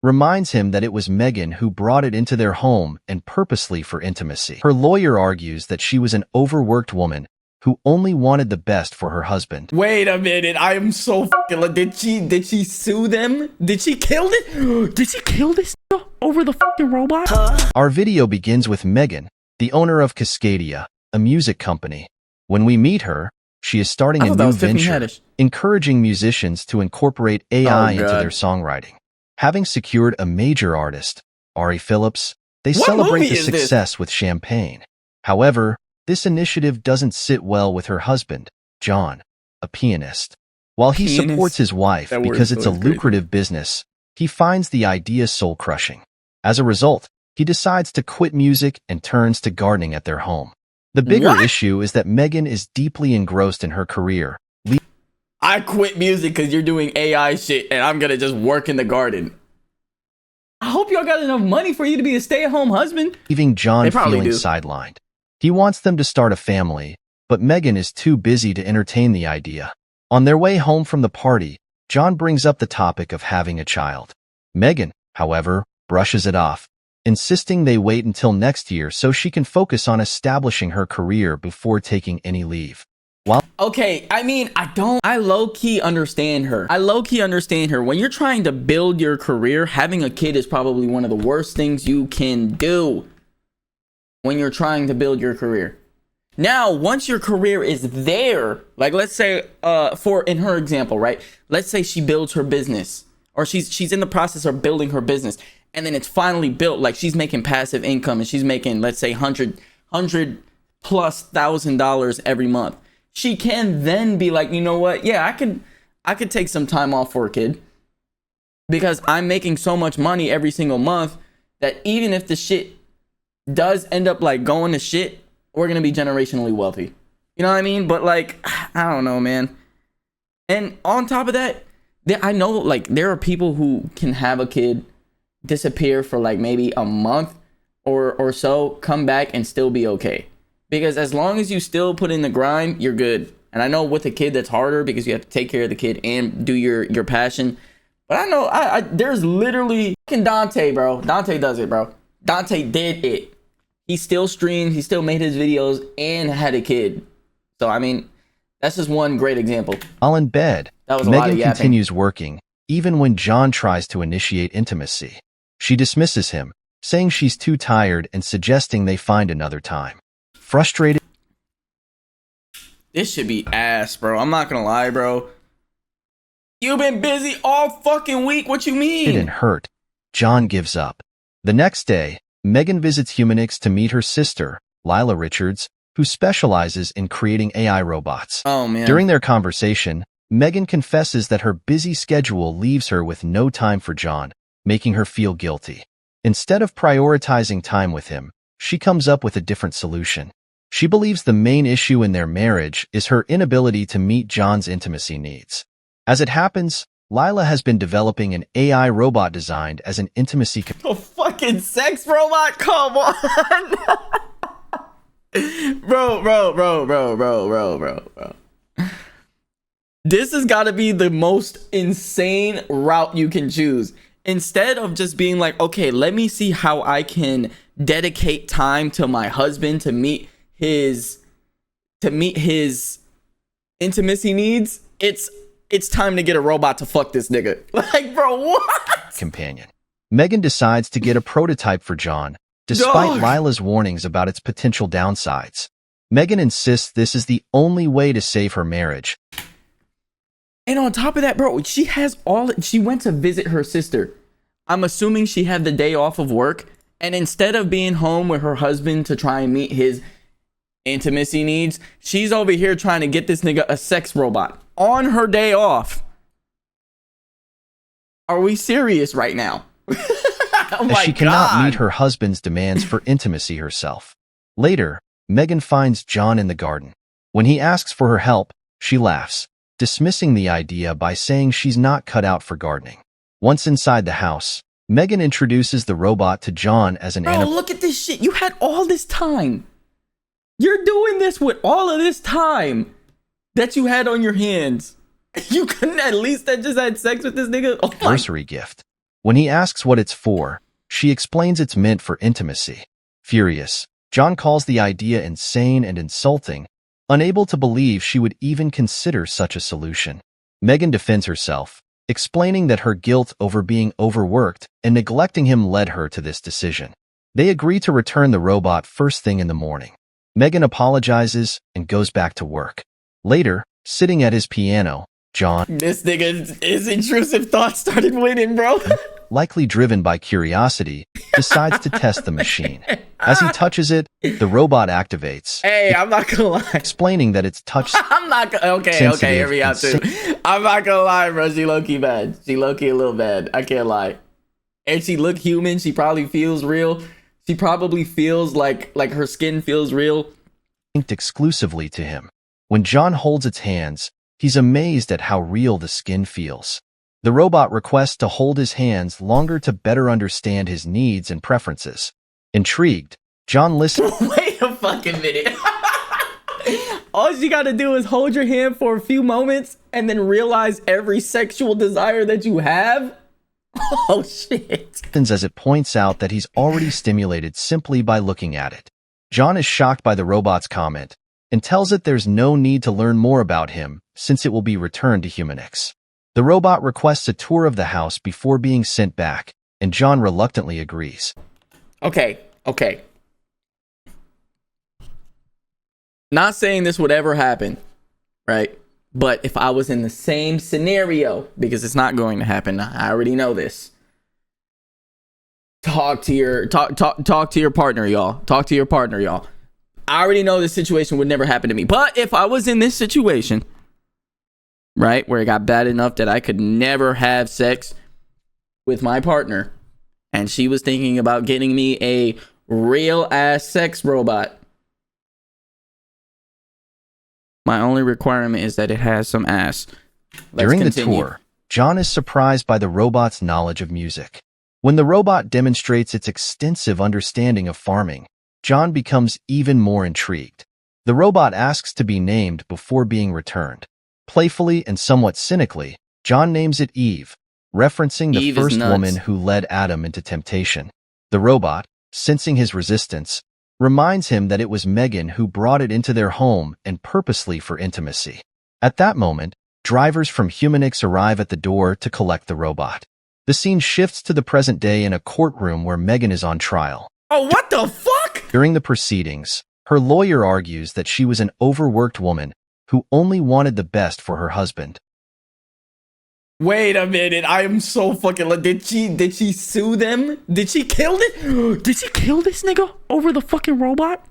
reminds him that it was Megan who brought it into their home and purposely for intimacy. Her lawyer argues that she was an overworked woman who only wanted the best for her husband. Wait a minute, I am so fucking... Did she sue them? Did she kill it? Did she kill this over the fucking robot? Our video begins with Megan, the owner of Cascadia, a music company. When we meet her, she is starting a new venture, encouraging musicians to incorporate AI into their songwriting. Having secured a major artist, Ari Phillips, they celebrate the success with champagne. However, this initiative doesn't sit well with her husband, John, a pianist. While he supports his wife because it's a lucrative business, he finds the idea soul-crushing. As a result, he decides to quit music and turns to gardening at their home. The bigger issue is that Megan is deeply engrossed in her career. I quit music because you're doing AI shit and I'm gonna just work in the garden. I hope y'all got enough money for you to be a stay-at-home husband. Leaving John feeling sidelined. He wants them to start a family, but Megan is too busy to entertain the idea. On their way home from the party, John brings up the topic of having a child. Megan, however, brushes it off, insisting they wait until next year so she can focus on establishing her career before taking any leave. Okay, I mean, I low-key understand her. When you're trying to build your career, having a kid is probably one of the worst things you can do when you're trying to build your career. Now, once your career is there, like let's say, in her example, right? Let's say she builds her business, or she's in the process of building her business, and then it's finally built, like she's making passive income, and she's making, let's say, $100,000+ every month. She can then be like, you know what? Yeah, I could take some time off for a kid because I'm making so much money every single month that even if the shit does end up like going to shit, we're going to be generationally wealthy. You know what I mean? But like, I don't know, man. And on top of that, I know like there are people who can have a kid, disappear for like maybe a month or so, come back and still be okay. Because as long as you still put in the grind, you're good. And I know with a kid that's harder because you have to take care of the kid and do your passion. But I know there's literally fucking Dante, bro. Dante does it, bro. Dante did it. He still streamed, he still made his videos and had a kid. So I mean, that's just one great example. While in bed, Megan continues working, even when John tries to initiate intimacy. She dismisses him, saying she's too tired and suggesting they find another time. Frustrated. This should be ass, bro. I'm not gonna lie, bro. You've been busy all fucking week. What you mean? And hurt, John gives up. The next day, Megan visits Humanix to meet her sister, Lila Richards, who specializes in creating AI robots. Oh, man. During their conversation, Megan confesses that her busy schedule leaves her with no time for John, making her feel guilty. Instead of prioritizing time with him, she comes up with a different solution. She believes the main issue in their marriage is her inability to meet John's intimacy needs. As it happens, Lila has been developing an AI robot designed as an intimacy... A fucking sex robot? Come on! Bro. This has got to be the most insane route you can choose. Instead of just being like, okay, let me see how I can dedicate time to my husband to meet his intimacy needs, it's time to get a robot to fuck this nigga. Like, bro, what? Companion. Megan decides to get a prototype for John, despite Lila's warnings about its potential downsides. Megan insists this is the only way to save her marriage. And on top of that, bro, she went to visit her sister. I'm assuming she had the day off of work. And instead of being home with her husband to try and meet his intimacy needs, she's over here trying to get this nigga a sex robot on her day off. Are we serious right now? Oh as she cannot meet her husband's demands for intimacy herself. Later, Megan finds John in the garden. When he asks for her help, she laughs, dismissing the idea by saying she's not cut out for gardening. Once inside the house, Megan introduces the robot to John as an animal. Look at this shit. You had all this time. You're doing this with all of this time that you had on your hands. You couldn't at least have just had sex with this nigga? Oh my anniversary gift. When he asks what it's for, she explains it's meant for intimacy. Furious, John calls the idea insane and insulting, unable to believe she would even consider such a solution. Megan defends herself, explaining that her guilt over being overworked and neglecting him led her to this decision. They agree to return the robot first thing in the morning. Megan apologizes and goes back to work. Later, sitting at his piano, John, this nigga's intrusive thoughts started winning, bro. likely driven by curiosity, decides to test the machine. As he touches it, the robot activates. Hey, I'm not gonna lie. Explaining that it's touch I'm not gonna... Okay, hear me out too. I'm not gonna lie, bro. She low-key bad. She low-key a little bad. I can't lie. And she look human. She probably feels real. She probably feels like her skin feels real. Linked exclusively to him. When John holds its hands, he's amazed at how real the skin feels. The robot requests to hold his hands longer to better understand his needs and preferences. Intrigued, John listens. Wait a fucking minute. All you gotta do is hold your hand for a few moments and then realize every sexual desire that you have? Oh, shit. As it points out that he's already stimulated simply by looking at it. John is shocked by the robot's comment and tells it there's no need to learn more about him since it will be returned to Humanix. The robot requests a tour of the house before being sent back, and John reluctantly agrees. Okay. Not saying this would ever happen, right? But if I was in the same scenario, because it's not going to happen, I already know this. Talk to your partner, y'all. Talk to your partner, y'all. I already know this situation would never happen to me. But if I was in this situation, right, where it got bad enough that I could never have sex with my partner, and she was thinking about getting me a real ass sex robot, my only requirement is that it has some ass. During the tour, John is surprised by the robot's knowledge of music. When the robot demonstrates its extensive understanding of farming, John becomes even more intrigued. The robot asks to be named before being returned. Playfully and somewhat cynically, John names it Eve, referencing the first woman who led Adam into temptation. The robot, sensing his resistance, reminds him that it was Megan who brought it into their home and purposely for intimacy. At that moment, drivers from Humanix arrive at the door to collect the robot. The scene shifts to the present day in a courtroom where Megan is on trial. Oh, what the fuck? During the proceedings, her lawyer argues that she was an overworked woman who only wanted the best for her husband. Wait a minute, I am so fucking... Did she sue them? Did she kill it? Did she kill this nigga over the fucking robot?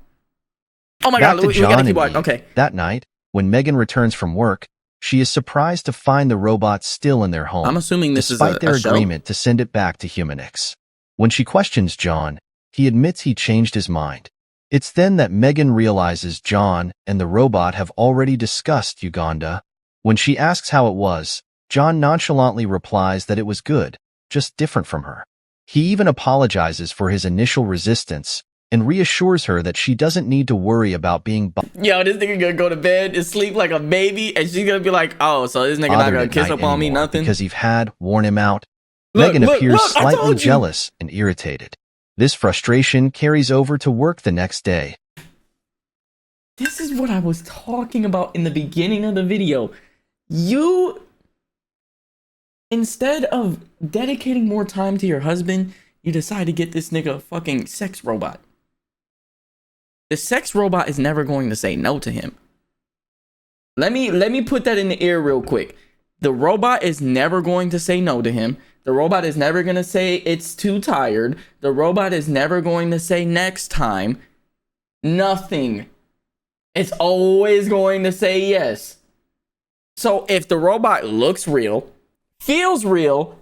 Oh my God, we gotta keep watching. Okay. That night, when Megan returns from work, she is surprised to find the robot still in their home. I'm assuming this is a show. Despite their agreement to send it back to Humanix. When she questions John, he admits he changed his mind. It's then that Megan realizes John and the robot have already discussed Uganda. When she asks how it was, John nonchalantly replies that it was good, just different from her. He even apologizes for his initial resistance and reassures her that she doesn't need to worry about being Yo, this nigga gonna go to bed and sleep like a baby, and she's gonna be like, oh, so this nigga not gonna kiss up on me, nothing? Because you've had worn him out. Megan appears slightly jealous and irritated. This frustration carries over to work the next day. This is what I was talking about in the beginning of the video. You... Instead of dedicating more time to your husband, you decide to get this nigga a fucking sex robot. The sex robot is never going to say no to him. Let me put that in the air real quick. The robot is never going to say no to him. The robot is never going to say it's too tired. The robot is never going to say next time. Nothing. It's always going to say yes. So if the robot looks real, feels real,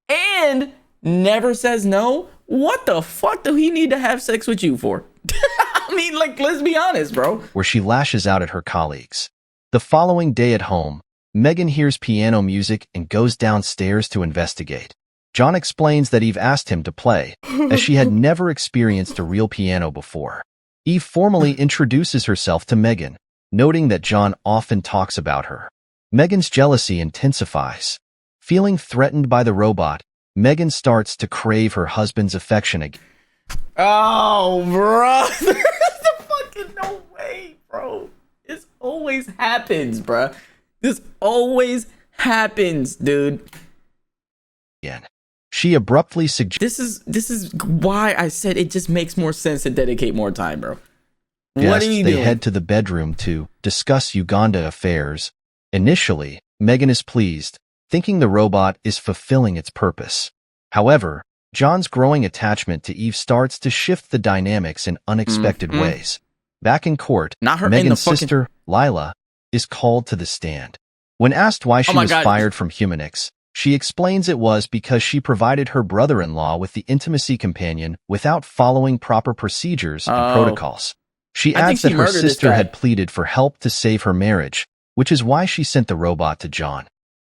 and never says no, what the fuck do he need to have sex with you for? I mean, like, let's be honest, bro. Where she lashes out at her colleagues. The following day at home, Megan hears piano music and goes downstairs to investigate. John explains that Eve asked him to play, as she had never experienced a real piano before. Eve formally introduces herself to Megan, noting that John often talks about her. Megan's jealousy intensifies. Feeling threatened by the robot, Megan starts to crave her husband's affection again. Oh, bro. There's fucking no way, bro. This always happens, bro. This always happens, dude. Again. She abruptly suggests... This is why I said it just makes more sense to dedicate more time, bro. What are you doing? They head to the bedroom to discuss Uganda affairs. Initially, Megan is pleased, thinking the robot is fulfilling its purpose. However, John's growing attachment to Eve starts to shift the dynamics in unexpected ways. Back in court, Megan's sister, Lila, is called to the stand. When asked why she was fired from Humanix, she explains it was because she provided her brother-in-law with the intimacy companion without following proper procedures and protocols. She adds that her sister had pleaded for help to save her marriage, which is why she sent the robot to John.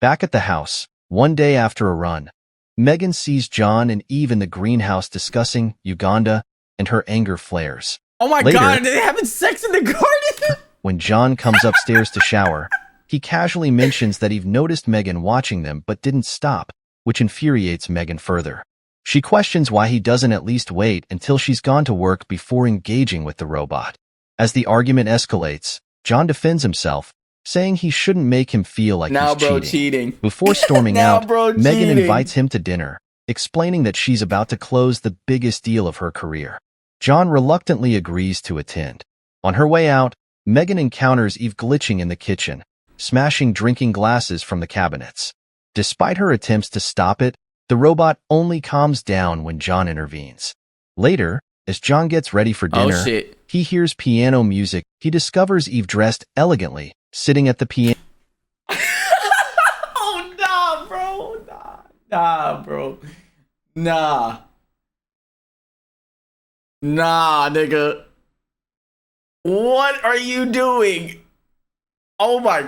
Back at the house, one day after a run, Megan sees John and Eve in the greenhouse discussing Uganda, and her anger flares. Oh my God, are they having sex in the garden? When John comes upstairs to shower, he casually mentions that Eve noticed Megan watching them but didn't stop, which infuriates Megan further. She questions why he doesn't at least wait until she's gone to work before engaging with the robot. As the argument escalates, John defends himself, saying he shouldn't make him feel like he's cheating. Before storming out, Megan invites him to dinner, explaining that she's about to close the biggest deal of her career. John reluctantly agrees to attend. On her way out, Megan encounters Eve glitching in the kitchen, smashing drinking glasses from the cabinets. Despite her attempts to stop it, the robot only calms down when John intervenes. Later, as John gets ready for dinner, he hears piano music. He discovers Eve dressed elegantly, sitting at the piano. Oh, nah, bro. Nah, bro. Nah, nigga. What are you doing? Oh my.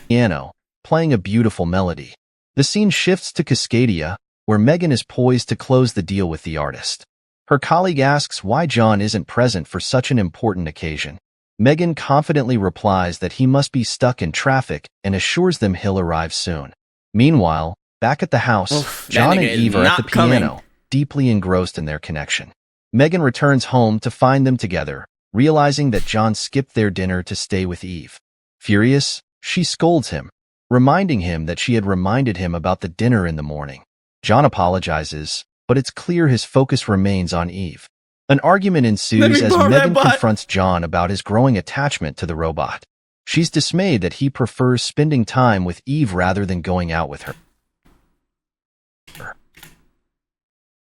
Piano, playing a beautiful melody. The scene shifts to Cascadia, where Megan is poised to close the deal with the artist. Her colleague asks why John isn't present for such an important occasion. Megan confidently replies that he must be stuck in traffic and assures them he'll arrive soon. Meanwhile, back at the house, John and Eve are at the piano, deeply engrossed in their connection. Megan returns home to find them together, realizing that John skipped their dinner to stay with Eve. Furious, she scolds him, reminding him that she had reminded him about the dinner in the morning. John apologizes, but it's clear his focus remains on Eve. An argument ensues as Megan confronts John about his growing attachment to the robot. She's dismayed that he prefers spending time with Eve rather than going out with her.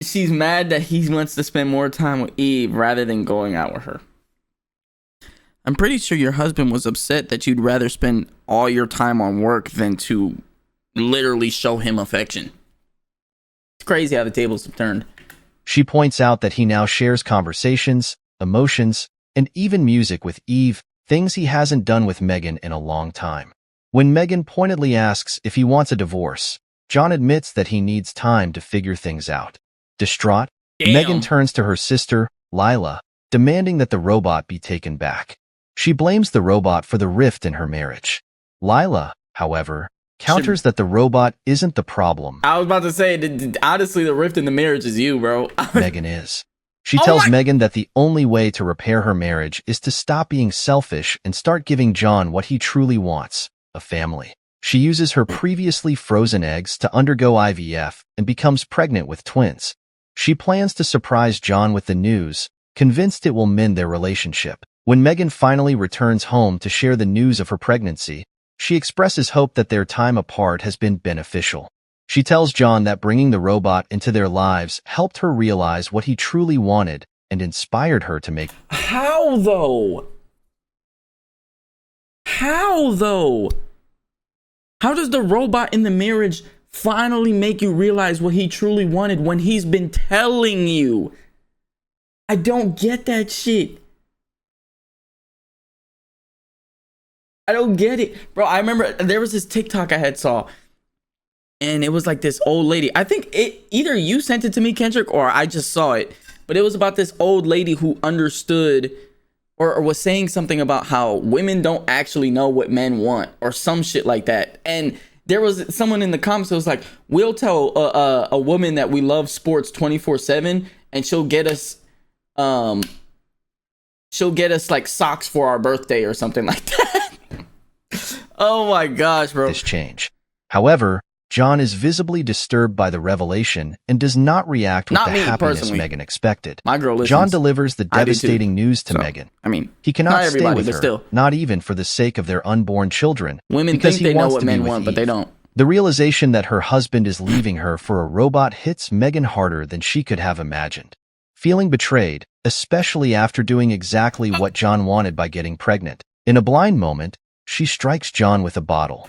She's mad that he wants to spend more time with Eve rather than going out with her. I'm pretty sure your husband was upset that you'd rather spend all your time on work than to literally show him affection. It's crazy how the tables have turned. She points out that he now shares conversations, emotions, and even music with Eve, things he hasn't done with Megan in a long time. When Megan pointedly asks if he wants a divorce, John admits that he needs time to figure things out. Distraught, Megan turns to her sister, Lila, demanding that the robot be taken back. She blames the robot for the rift in her marriage. Lila, however, counters that the robot isn't the problem. I was about to say, honestly, the rift in the marriage is you, bro. Megan is. She tells Megan that the only way to repair her marriage is to stop being selfish and start giving John what he truly wants, a family. She uses her previously frozen eggs to undergo IVF and becomes pregnant with twins. She plans to surprise John with the news, convinced it will mend their relationship. When Megan finally returns home to share the news of her pregnancy, she expresses hope that their time apart has been beneficial. She tells John that bringing the robot into their lives helped her realize what he truly wanted and inspired her to make. How though? How though? How does the robot in the marriage finally make you realize what he truly wanted when he's been telling you? I don't get that shit. I don't get it. Bro, I remember there was this TikTok I had saw. And it was like this old lady. I think either you sent it to me, Kendrick, or I just saw it. But it was about this old lady who understood or was saying something about how women don't actually know what men want or some shit like that. And There was someone in the comments that was like, we'll tell a woman that we love sports 24/7 and she'll get us like socks for our birthday or something like that. Oh my gosh, bro. This change. However, John is visibly disturbed by the revelation and does not react with the happiness personally. Megan expected. My girl listens. John delivers the devastating news to Megan. I mean, he cannot stay with her, not even for the sake of their unborn children. Women think they know what men want, but they don't. The realization that her husband is leaving her for a robot hits Megan harder than she could have imagined. Feeling betrayed, especially after doing exactly what John wanted by getting pregnant. In a blind moment, she strikes John with a bottle.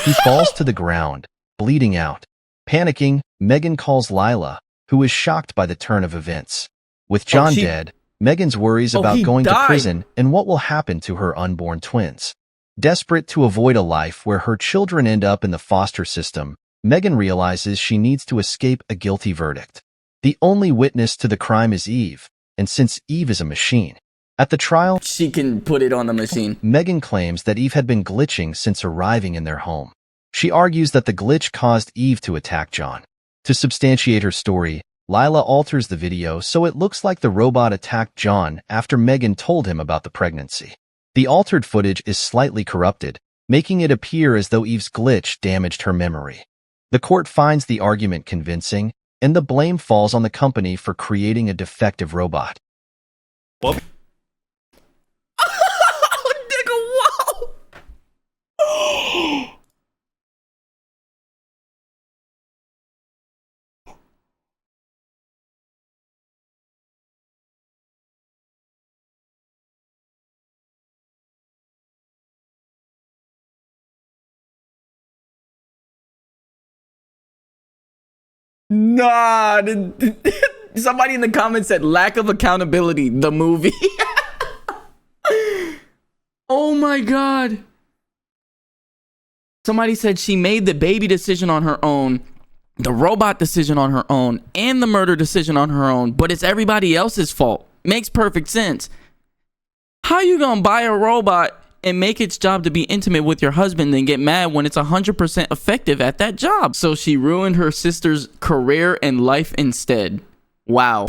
He falls to the ground, bleeding out. Panicking, Megan calls Lila, who is shocked by the turn of events. With John dead, Megan's worries about going to prison and what will happen to her unborn twins. Desperate to avoid a life where her children end up in the foster system, Megan realizes she needs to escape a guilty verdict. The only witness to the crime is Eve, and since Eve is a machine, at the trial, she can put it on the machine. Megan claims that Eve had been glitching since arriving in their home. She argues that the glitch caused Eve to attack John. To substantiate her story, Lila alters the video so it looks like the robot attacked John after Megan told him about the pregnancy. The altered footage is slightly corrupted, making it appear as though Eve's glitch damaged her memory. The court finds the argument convincing, and the blame falls on the company for creating a defective robot. Whoop. Nah, somebody in the comments said lack of accountability, the movie. Oh my God. Somebody said she made the baby decision on her own, the robot decision on her own, and the murder decision on her own, but it's everybody else's fault. Makes perfect sense. How you gonna buy a robot and make its job to be intimate with your husband and get mad when it's 100% effective at that job? So she ruined her sister's career and life instead. Wow.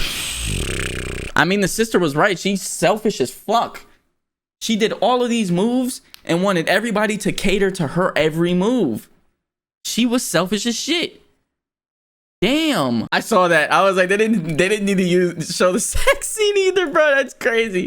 I mean, the sister was right. She's selfish as fuck. She did all of these moves and wanted everybody to cater to her every move. She was selfish as shit. Damn. I saw that. I was like, they didn't need to show the sex scene either, bro. That's crazy.